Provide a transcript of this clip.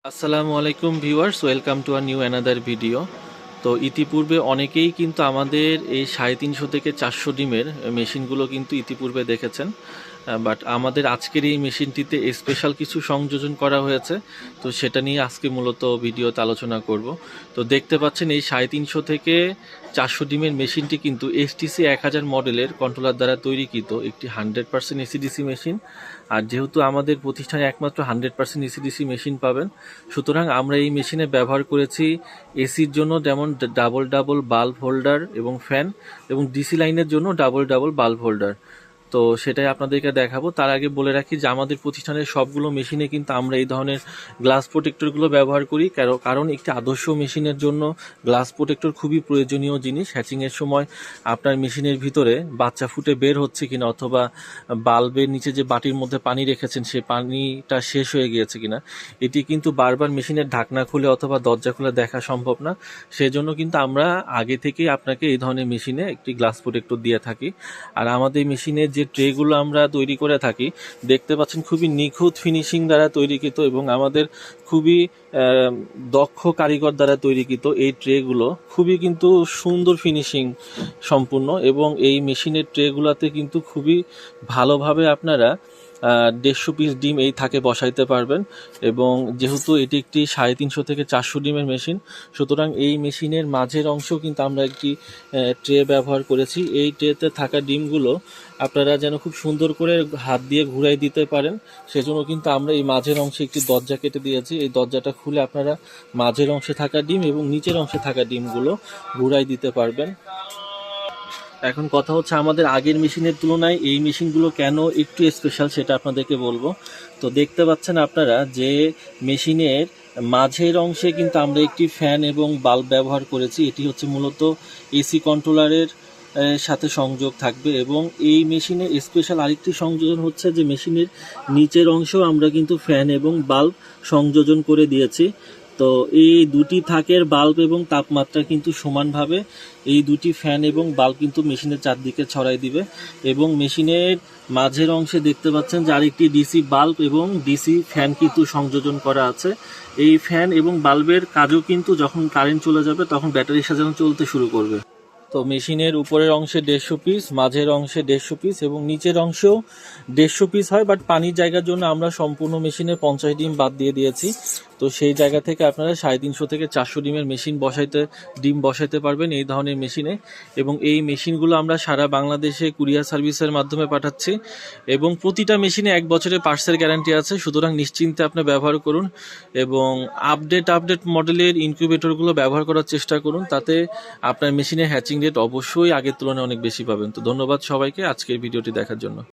আসসালামু আলাইকুম viewers, welcome to a new another video. তো ইতিপূর্বে অনেকেই কিন্তু আমাদের এই 350 থেকে 400 ডিমের মেশিনগুলো কিন্তু ইতিপূর্বে দেখেছেন, বাট আমাদের আজকের এই মেশিনটিতে স্পেশাল কিছু সংযোজন করা হয়েছে। তো সেটা নিয়ে আজকে মূলত ভিডিওতে আলোচনা করব। তো দেখতে পাচ্ছেন এই 350 থেকে 400 ডিমের মেশিনটি কিন্তু এসটিসি 1000 মডেলের কন্ট্রোলার দ্বারা তৈরিকৃত একটি 100% এসিডিসি মেশিন। আর যেহেতু আমাদের প্রতিষ্ঠানে একমাত্র 100% এসিডিসি মেশিন পাবেন, সুতরাং আমরা এই মেশিনে ব্যবহার করেছি এসির জন্য যেমন ডাবল ডাবল বাল্ব হোল্ডার এবং ফ্যান, এবং ডিসি লাইনের জন্য ডাবল ডাবল বাল্ব হোল্ডার। তো সেটাই আপনাদেরকে দেখাবো। তার আগে বলে রাখি যে আমাদের প্রতিষ্ঠানের সবগুলো মেশিনে কিন্তু আমরা এই ধরনের গ্লাস প্রোটেক্টরগুলো ব্যবহার করি, কারণ একটি আদর্শ মেশিনের জন্য গ্লাস প্রোটেক্টর খুবই প্রয়োজনীয় জিনিস। হ্যাচিংয়ের সময় আপনার মেশিনের ভিতরে বাচ্চা ফুটে বের হচ্ছে কিনা, অথবা বাল্বের নিচে যে বাটির মধ্যে পানি রেখেছেন সেই পানিটা শেষ হয়ে গিয়েছে কিনা, এটি কিন্তু বারবার মেশিনের ঢাকনা খুলে অথবা দরজা খুলে দেখা সম্ভব না। সেজন্য কিন্তু আমরা আগে থেকেই আপনাকে এই ধরনের মেশিনে একটি গ্লাস প্রোটেক্টর দিয়ে থাকি। আর আমাদের মেশিনের যে ট্রেগুলো আমরা তৈরি করে থাকি, দেখতে পাচ্ছেন খুবই নিখুঁত ফিনিশিং দ্বারা তৈরিকৃত এবং আমাদের খুবই দক্ষ কারিগর দ্বারা তৈরিকৃত এই ট্রেগুলো খুবই কিন্তু সুন্দর ফিনিশিং সম্পূর্ণ। এবং এই মেশিনের ট্রেগুলোতে কিন্তু খুবই ভালোভাবে আপনারা 150 পিস ডিম এই থাকে বসাইতে পারবেন। এবং যেহেতু এটি একটি 350 থেকে 400 ডিমের মেশিন, সুতরাং এই মেশিনের মাঝের অংশ কিন্তু আমরা একটি ট্রে ব্যবহার করেছি। এই ট্রেতে থাকা ডিমগুলো আপনারা যেন খুব সুন্দর করে হাত দিয়ে ঘুরাই দিতে পারেন, সেজন্য কিন্তু আমরা এই মাঝের অংশে একটি দরজা কেটে দিয়েছি। এই দরজাটা খুলে আপনারা মাঝের অংশে থাকা ডিম এবং নিচের অংশে থাকা ডিমগুলো ঘুরাই দিতে পারবেন। এখন কথা হচ্ছে আমাদের আগের মেশিনের তুলনায় এই মেশিনগুলো কেন একটু স্পেশাল সেটা আপনাদেরকে বলবো। তো দেখতে পাচ্ছেন আপনারা যে মেশিনের মাঝের অংশে কিন্তু আমরা একটি ফ্যান এবং বাল্ব ব্যবহার করেছি। এটি হচ্ছে মূলত এসি কন্ট্রোলারের সাথে সংযোগ থাকবে। এবং এই মেশিনের স্পেশাল আরেকটি সংযোজন হচ্ছে যে মেশিনের নিচের অংশেও আমরা কিন্তু ফ্যান এবং বাল্ব সংযোজন করে দিয়েছি। তো এই দুটি থাকের বাল্ব এবং তাপমাত্রা কিন্তু সমানভাবে এই দুটি ফ্যান এবং বাল্ব কিন্তু মেশিনের চারদিকে ছড়াই দিবে। এবং মেশিনের মাঝের অংশে দেখতে পাচ্ছেন যে আরেকটি ডিসি বাল্ব এবং ডিসি ফ্যান কিন্তু সংযোজন করা আছে। এই ফ্যান এবং বাল্বের কাজও কিন্তু যখন কারেন্ট চলে যাবে তখন ব্যাটারির সাথে চলতে শুরু করবে। তো মেশিনের উপরের অংশে 150 পিস, মাঝের অংশে 150 পিস এবং নিচের অংশেও 150 পিস হয়, বাট পানির জায়গার জন্য আমরা সম্পূর্ণ মেশিনে 50 ডিম বাদ দিয়ে দিয়েছি। তো সেই জায়গা থেকে আপনারা 350 থেকে 400 ডিমের মেশিন ডিম বসাইতে পারবেন এই ধরনের মেশিনে। এবং এই মেশিনগুলো আমরা সারা বাংলাদেশে কুরিয়ার সার্ভিসের মাধ্যমে পাঠাচ্ছি। এবং প্রতিটা মেশিনে 1 বছরের পার্টসের গ্যারান্টি আছে, সুতরাং নিশ্চিন্তে আপনি ব্যবহার করুন। এবং আপডেট মডেলের ইনকিউবেটরগুলো ব্যবহার করার চেষ্টা করুন, তাতে আপনার মেশিনের হ্যাচিং রেট অবশ্যই আগের তুলনায় অনেক বেশি পাবেন। তো ধন্যবাদ সবাইকে আজকের ভিডিওটি দেখার জন্য।